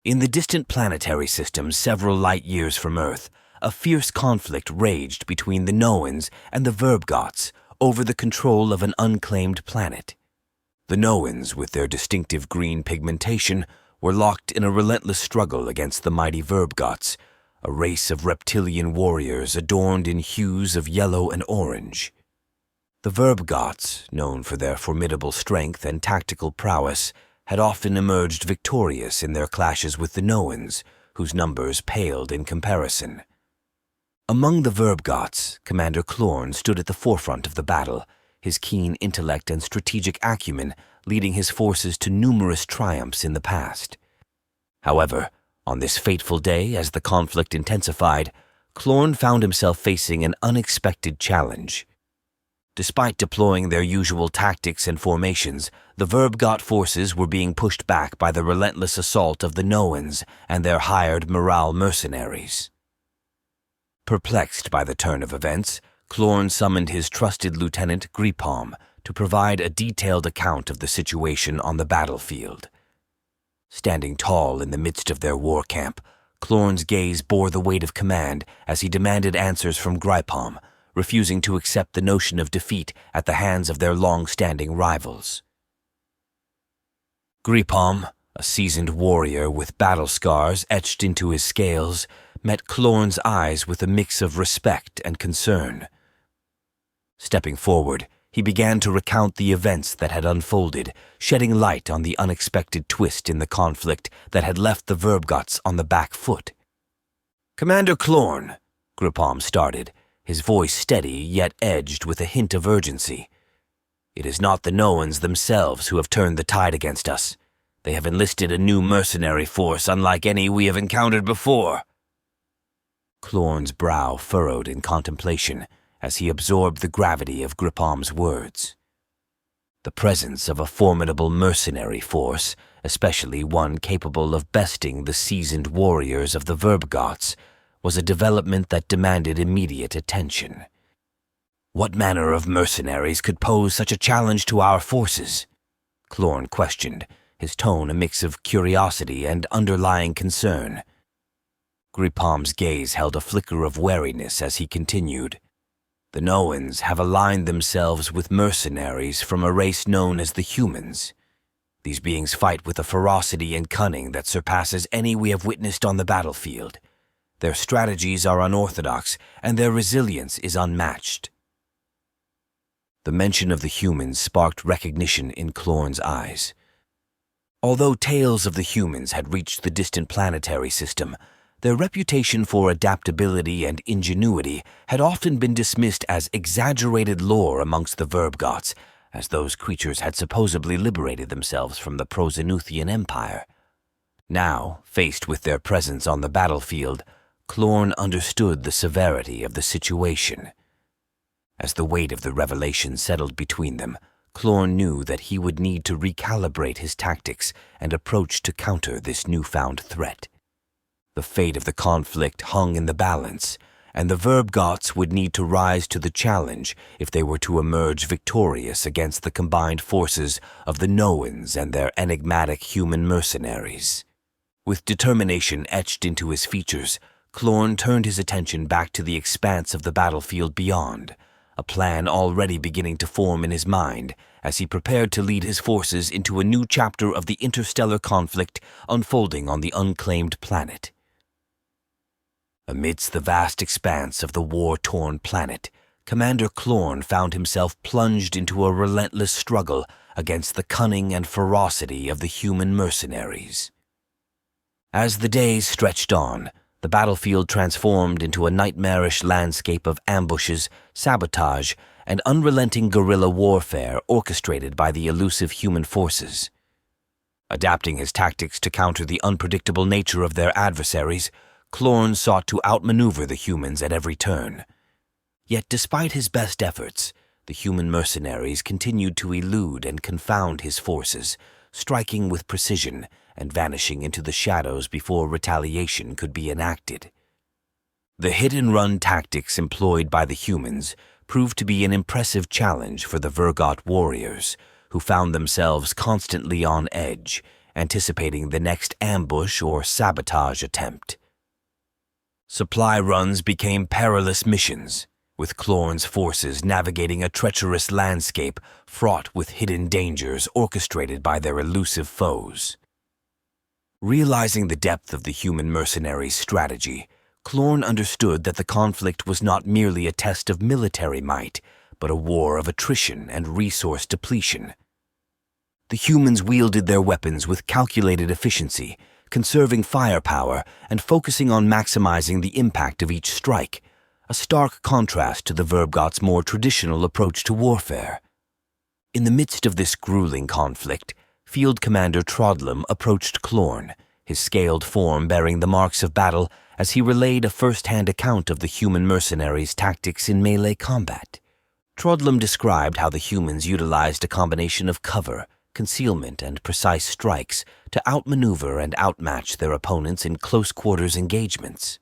In the distant planetary system several light years from Earth, a fierce conflict raged between the Noans and the Verbgots over the control of an unclaimed planet. The Noans, with their distinctive green pigmentation, were locked in a relentless struggle against the mighty Verbgots, a race of reptilian warriors adorned in hues of yellow and orange. The Verbgots, known for their formidable strength and tactical prowess, had often emerged victorious in their clashes with the Noans, whose numbers paled in comparison. Among the Verbgots, Commander Clorn stood at the forefront of the battle, his keen intellect and strategic acumen leading his forces to numerous triumphs in the past. However, on this fateful day, as the conflict intensified, Clorn found himself facing an unexpected challenge. Despite deploying their usual tactics and formations, the Verbgot forces were being pushed back by the relentless assault of the Noans and their hired morale mercenaries. Perplexed by the turn of events, Clorn summoned his trusted lieutenant Gripalm to provide a detailed account of the situation on the battlefield. Standing tall in the midst of their war camp, Clorn's gaze bore the weight of command as he demanded answers from Gripalm, refusing to accept the notion of defeat at the hands of their long-standing rivals. Gripalm, a seasoned warrior with battle scars etched into his scales, met Clorn's eyes with a mix of respect and concern. Stepping forward, he began to recount the events that had unfolded, shedding light on the unexpected twist in the conflict that had left the Verbgots on the back foot. "Commander Clorn," Gripalm started, his voice steady yet edged with a hint of urgency. "It is not the Noans themselves who have turned the tide against us. They have enlisted a new mercenary force unlike any we have encountered before." Clorn's brow furrowed in contemplation as he absorbed the gravity of Gripalm's words. The presence of a formidable mercenary force, especially one capable of besting the seasoned warriors of the Verbgots, was a development that demanded immediate attention. "What manner of mercenaries could pose such a challenge to our forces?" Clorn questioned, his tone a mix of curiosity and underlying concern. Gripalm's gaze held a flicker of wariness as he continued. "The Noans have aligned themselves with mercenaries from a race known as the humans. These beings fight with a ferocity and cunning that surpasses any we have witnessed on the battlefield. Their strategies are unorthodox, and their resilience is unmatched." The mention of the humans sparked recognition in Clorn's eyes. Although tales of the humans had reached the distant planetary system, their reputation for adaptability and ingenuity had often been dismissed as exaggerated lore amongst the Verbgots, as those creatures had supposedly liberated themselves from the Proxenuthian Empire. Now, faced with their presence on the battlefield, Clorn understood the severity of the situation. As the weight of the revelation settled between them, Clorn knew that he would need to recalibrate his tactics and approach to counter this newfound threat. The fate of the conflict hung in the balance, and the Verbgots would need to rise to the challenge if they were to emerge victorious against the combined forces of the Noans and their enigmatic human mercenaries. With determination etched into his features, Clorn turned his attention back to the expanse of the battlefield beyond, a plan already beginning to form in his mind as he prepared to lead his forces into a new chapter of the interstellar conflict unfolding on the unclaimed planet. Amidst the vast expanse of the war-torn planet, Commander Clorn found himself plunged into a relentless struggle against the cunning and ferocity of the human mercenaries. As the days stretched on, the battlefield transformed into a nightmarish landscape of ambushes, sabotage, and unrelenting guerrilla warfare orchestrated by the elusive human forces. Adapting his tactics to counter the unpredictable nature of their adversaries, Clorn sought to outmaneuver the humans at every turn. Yet despite his best efforts, the human mercenaries continued to elude and confound his forces, striking with precision and vanishing into the shadows before retaliation could be enacted. The hit-and-run tactics employed by the humans proved to be an impressive challenge for the Verbgot warriors, who found themselves constantly on edge, anticipating the next ambush or sabotage attempt. Supply runs became perilous missions, with Clorn's forces navigating a treacherous landscape fraught with hidden dangers orchestrated by their elusive foes. Realizing the depth of the human mercenaries' strategy, Clorn understood that the conflict was not merely a test of military might, but a war of attrition and resource depletion. The humans wielded their weapons with calculated efficiency, conserving firepower and focusing on maximizing the impact of each strike, a stark contrast to the Verbgoth's more traditional approach to warfare. In the midst of this grueling conflict, Field Commander Trodlem approached Clorn, his scaled form bearing the marks of battle as he relayed a first-hand account of the human mercenaries' tactics in melee combat. Trodlem described how the humans utilized a combination of cover, concealment, and precise strikes to outmaneuver and outmatch their opponents in close-quarters engagements.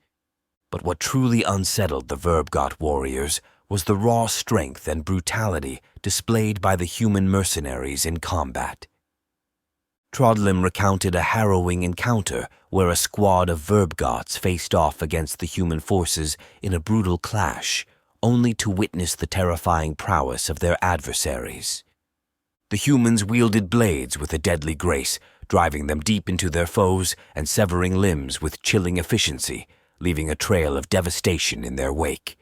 But what truly unsettled the Verbgoth warriors was the raw strength and brutality displayed by the human mercenaries in combat. Trodlem recounted a harrowing encounter where a squad of Verbgoths faced off against the human forces in a brutal clash, only to witness the terrifying prowess of their adversaries. The humans wielded blades with a deadly grace, driving them deep into their foes and severing limbs with chilling efficiency, leaving a trail of devastation in their wake.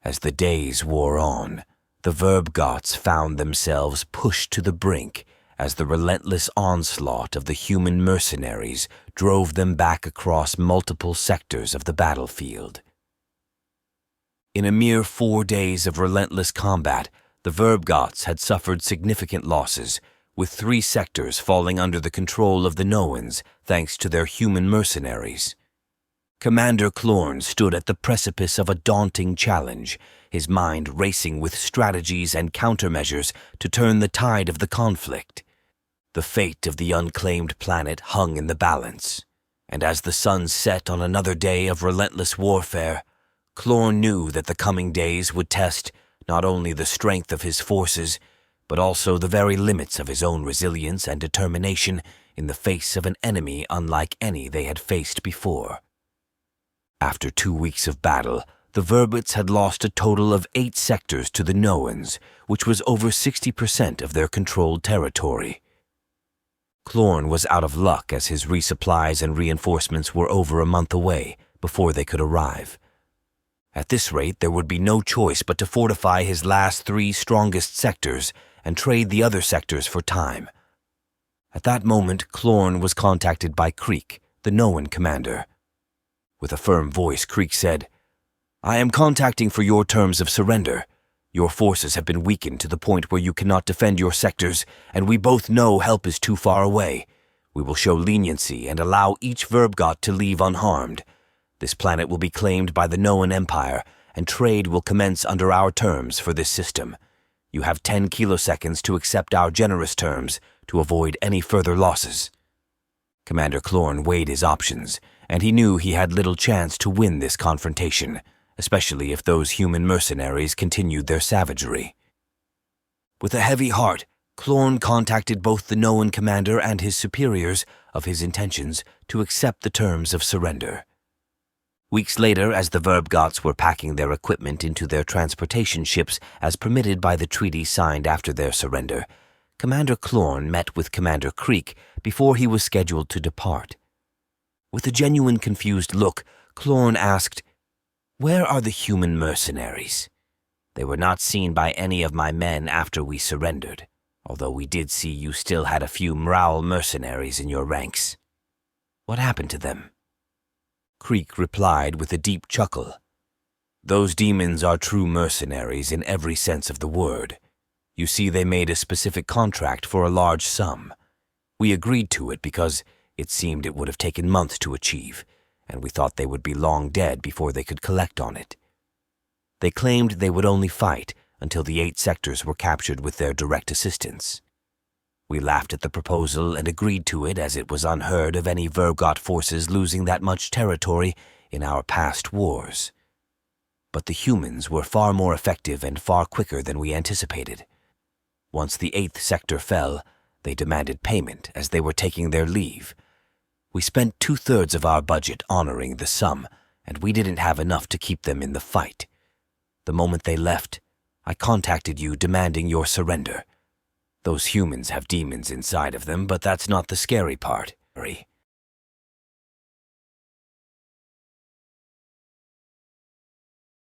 As the days wore on, the Verbgoths found themselves pushed to the brink as the relentless onslaught of the human mercenaries drove them back across multiple sectors of the battlefield. In a mere 4 days of relentless combat, the Verbgoths had suffered significant losses, with 3 sectors falling under the control of the Noans thanks to their human mercenaries. Commander Clorn stood at the precipice of a daunting challenge, his mind racing with strategies and countermeasures to turn the tide of the conflict. The fate of the unclaimed planet hung in the balance, and as the sun set on another day of relentless warfare, Clorn knew that the coming days would test not only the strength of his forces, but also the very limits of his own resilience and determination in the face of an enemy unlike any they had faced before. After 2 weeks of battle, the Verbgoths had lost a total of 8 sectors to the Noans, which was over 60% of their controlled territory. Clorn was out of luck as his resupplies and reinforcements were over a month away before they could arrive. At this rate, there would be no choice but to fortify his last 3 strongest sectors and trade the other sectors for time. At that moment, Clorn was contacted by Creek, the Noan commander. With a firm voice, Creek said, "I am contacting for your terms of surrender. Your forces have been weakened to the point where you cannot defend your sectors, and we both know help is too far away. We will show leniency and allow each Verbgoth to leave unharmed. This planet will be claimed by the Noan Empire, and trade will commence under our terms for this system. You have 10 kiloseconds to accept our generous terms to avoid any further losses." Commander Clorn weighed his options, and he knew he had little chance to win this confrontation, especially if those human mercenaries continued their savagery. With a heavy heart, Clorn contacted both the Noan commander and his superiors of his intentions to accept the terms of surrender. Weeks later, as the Verbgoths were packing their equipment into their transportation ships as permitted by the treaty signed after their surrender, Commander Clorn met with Commander Creek before he was scheduled to depart. With a genuine confused look, Clorn asked, "Where are the human mercenaries? They were not seen by any of my men after we surrendered, although we did see you still had a few Mraul mercenaries in your ranks. What happened to them?" Creek replied with a deep chuckle, "Those demons are true mercenaries in every sense of the word. You see, they made a specific contract for a large sum. We agreed to it because it seemed it would have taken months to achieve, and we thought they would be long dead before they could collect on it. They claimed they would only fight until the 8 sectors were captured with their direct assistance. We laughed at the proposal and agreed to it, as it was unheard of any Verbgoth forces losing that much territory in our past wars. But the humans were far more effective and far quicker than we anticipated. Once the 8th sector fell, They demanded payment as they were taking their leave. We spent 2/3 of our budget honoring the sum, and we didn't have enough to keep them in the fight. The moment they left, I contacted you demanding your surrender. Those humans have demons inside of them, but that's not the scary part.